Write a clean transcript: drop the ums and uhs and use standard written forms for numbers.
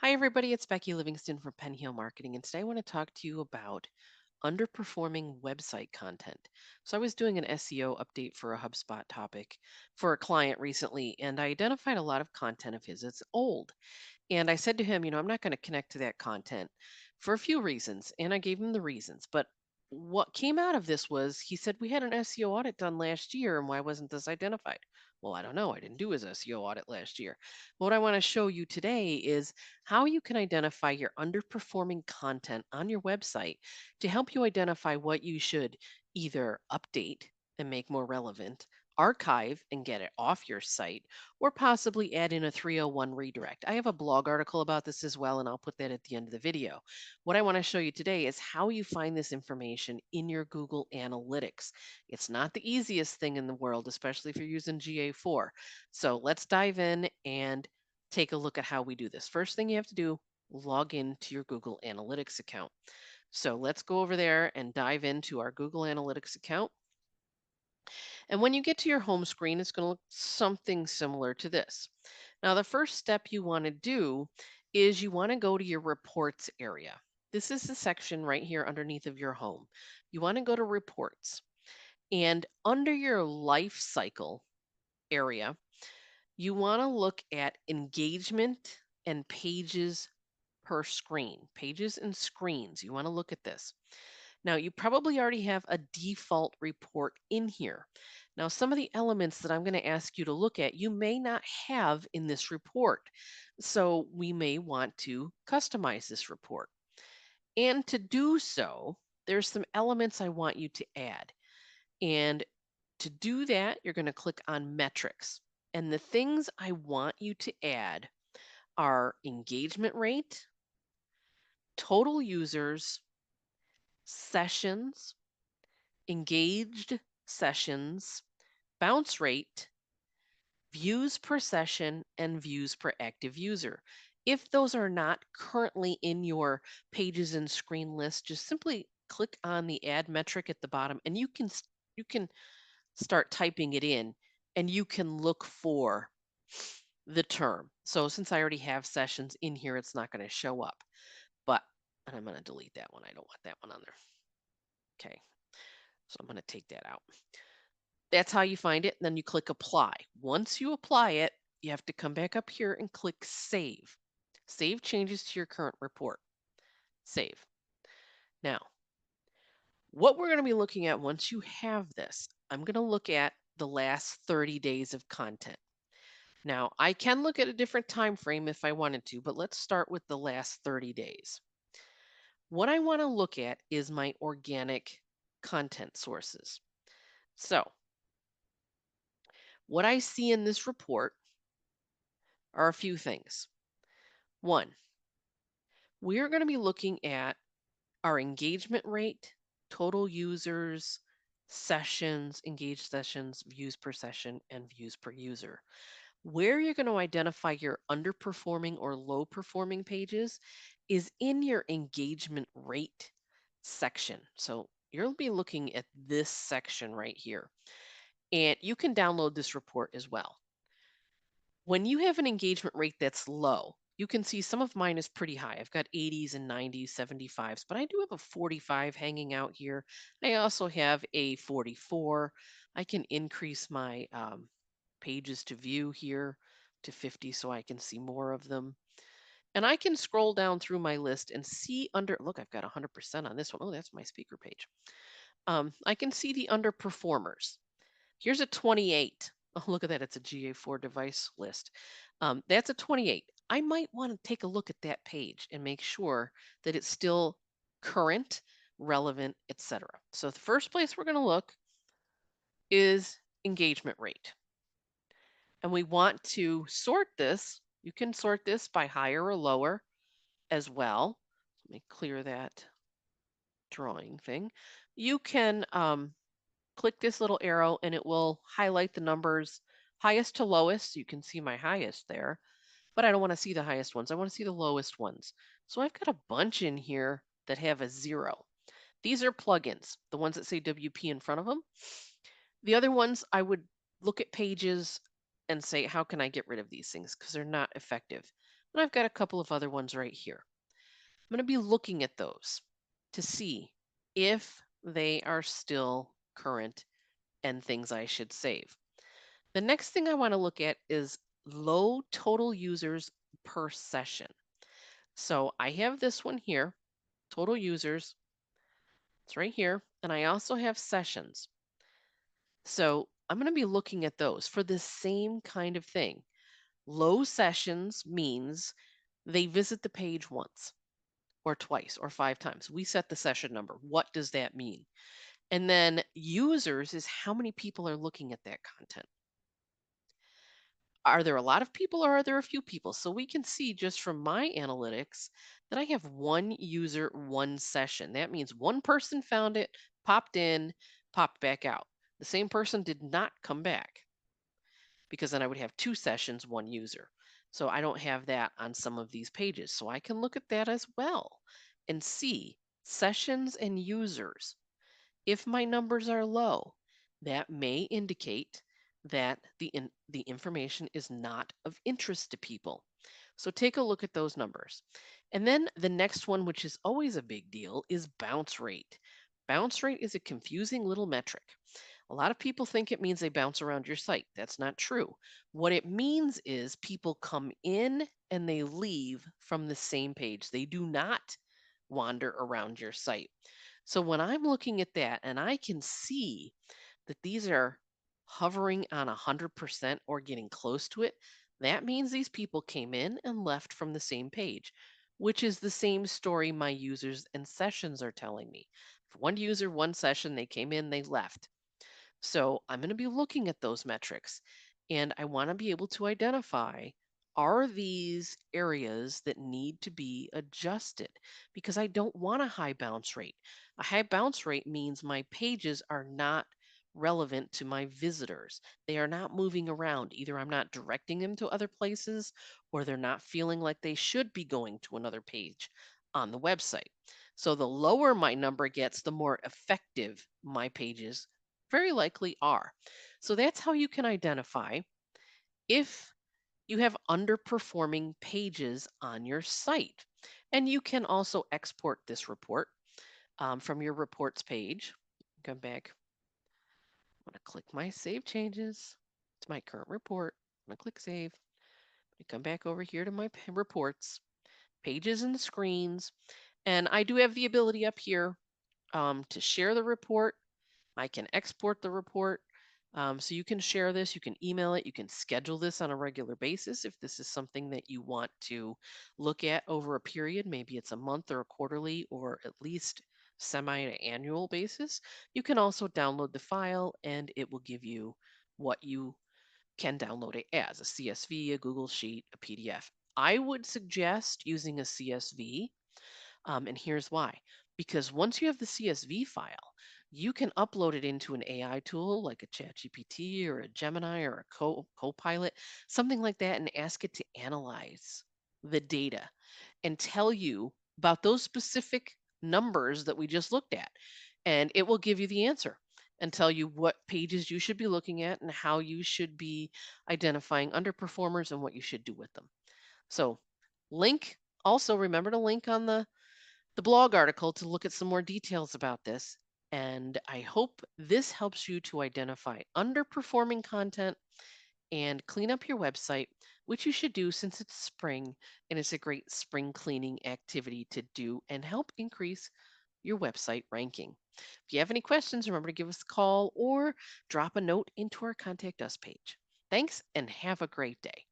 Hi, everybody. It's Becky Livingston from Pen Heel Marketing, and today I want to talk to you about underperforming website content. So, I was doing an SEO update for a HubSpot topic for a client recently, and I identified a lot of content of his that's old. And I said to him, I'm not going to connect to that content for a few reasons. And I gave him the reasons. But what came out of this was he said, we had an SEO audit done last year, and why wasn't this identified? Well, I don't know. I didn't do his SEO audit last year. But what I want to show you today is how you can identify your underperforming content on your website to help you identify what you should either update and make more relevant, archive and get it off your site, or possibly add in a 301 redirect. I have a blog article about this as well, and I'll put that at the end of the video. What I want to show you today is how you find this information in your Google Analytics. It's not the easiest thing in the world, especially if you're using GA4. So let's dive in and take a look at how we do this. First thing you have to do, log into your Google Analytics account. So let's go over there and dive into our Google Analytics account. And when you get to your home screen, it's going to look something similar to this. Now, the first step you want to do is you want to go to your reports area. This is the section right here underneath of your home. You want to go to reports, and under your life cycle area, you want to look at engagement and pages per screen, pages and screens. You want to look at this. Now, you probably already have a default report in here. Now, some of the elements that I'm going to ask you to look at, you may not have in this report. So we may want to customize this report. And to do so, there's some elements I want you to add. And to do that, you're going to click on metrics. And the things I want you to add are engagement rate, total users, sessions, engaged sessions, bounce rate, views per session, and views per active user. If those are not currently in your pages and screen list, just simply click on the add metric at the bottom and you can start typing it in and you can look for the term. So since I already have sessions in here, it's not going to show up. But and I'm going to delete that one. I don't want that one on there. Okay. So I'm going to take that out. That's how you find it. Then you click apply. Once you apply it, you have to come back up here and click save. Save changes to your current report. Save. Now, what we're going to be looking at once you have this, I'm going to look at the last 30 days of content. Now, I can look at a different time frame if I wanted to, but let's start with the last 30 days. What I want to look at is my organic content sources. So, what I see in this report are a few things. One, we're going to be looking at our engagement rate, total users, sessions, engaged sessions, views per session, and views per user. Where you're going to identify your underperforming or low performing pages is in your engagement rate section. So you'll be looking at this section right here. And you can download this report as well. When you have an engagement rate that's low, you can see some of mine is pretty high. I've got 80s and 90s, 75s, but I do have a 45 hanging out here. I also have a 44. I can increase my pages to view here to 50 so I can see more of them. And I can scroll down through my list and see look, I've got 100% on this one. Oh, that's my speaker page. I can see the underperformers. Here's a 28. Oh, look at that. It's a GA4 device list. That's a 28. I might want to take a look at that page and make sure that it's still current, relevant, etc. So the first place we're going to look is engagement rate. And we want to sort this. You can sort this by higher or lower as well. Let me clear that drawing thing. You can click this little arrow and it will highlight the numbers highest to lowest. You can see my highest there, but I don't want to see the highest ones. I want to see the lowest ones. So I've got a bunch in here that have a 0. These are plugins, the ones that say WP in front of them. The other ones, I would look at pages and say, how can I get rid of these things? Because they're not effective. And I've got a couple of other ones right here. I'm going to be looking at those to see if they are still current and things I should save. The next thing I want to look at is low total users per session. So I have this one here, total users, it's right here, and I also have sessions. So I'm going to be looking at those for the same kind of thing. Low sessions means they visit the page once or twice or 5 times. We set the session number. What does that mean? And then users is how many people are looking at that content. Are there a lot of people or are there a few people? So we can see just from my analytics that I have one user, one session. That means one person found it, popped in, popped back out. The same person did not come back because then I would have two sessions, one user. So I don't have that on some of these pages. So I can look at that as well and see sessions and users. If my numbers are low, that may indicate that the information is not of interest to people. So take a look at those numbers. And then the next one, which is always a big deal, is bounce rate. Bounce rate is a confusing little metric. A lot of people think it means they bounce around your site. That's not true. What it means is people come in and they leave from the same page. They do not wander around your site. So when I'm looking at that and I can see that these are hovering on 100% or getting close to it, that means these people came in and left from the same page, which is the same story my users and sessions are telling me. For one user, one session, they came in, they left. So I'm going to be looking at those metrics and I want to be able to identify, are these areas that need to be adjusted? Because I don't want a high bounce rate. A high bounce rate means my pages are not relevant to my visitors. They are not moving around. Either I'm not directing them to other places or they're not feeling like they should be going to another page on the website. So the lower my number gets, the more effective my pages very likely are. So that's how you can identify if you have underperforming pages on your site. And you can also export this report from your reports page. Come back. I'm going to click my save changes to my current report. I'm going to click save. Come back over here to my reports, pages and screens. And I do have the ability up here to share the report. I can export the report. So you can share this, you can email it, you can schedule this on a regular basis if this is something that you want to look at over a period. Maybe it's a month or a quarterly or at least semi-annual basis. You can also download the file and it will give you what you can download it as a CSV, a Google Sheet, a PDF. I would suggest using a CSV and here's why. Because once you have the CSV file, you can upload it into an AI tool like a ChatGPT or a Gemini or a Copilot, something like that, and ask it to analyze the data and tell you about those specific numbers that we just looked at. And it will give you the answer and tell you what pages you should be looking at and how you should be identifying underperformers and what you should do with them. So, link also remember to link on the blog article to look at some more details about this. And I hope this helps you to identify underperforming content and clean up your website, which you should do since it's spring and it's a great spring cleaning activity to do and help increase your website ranking. If you have any questions, remember to give us a call or drop a note into our Contact Us page. Thanks and have a great day.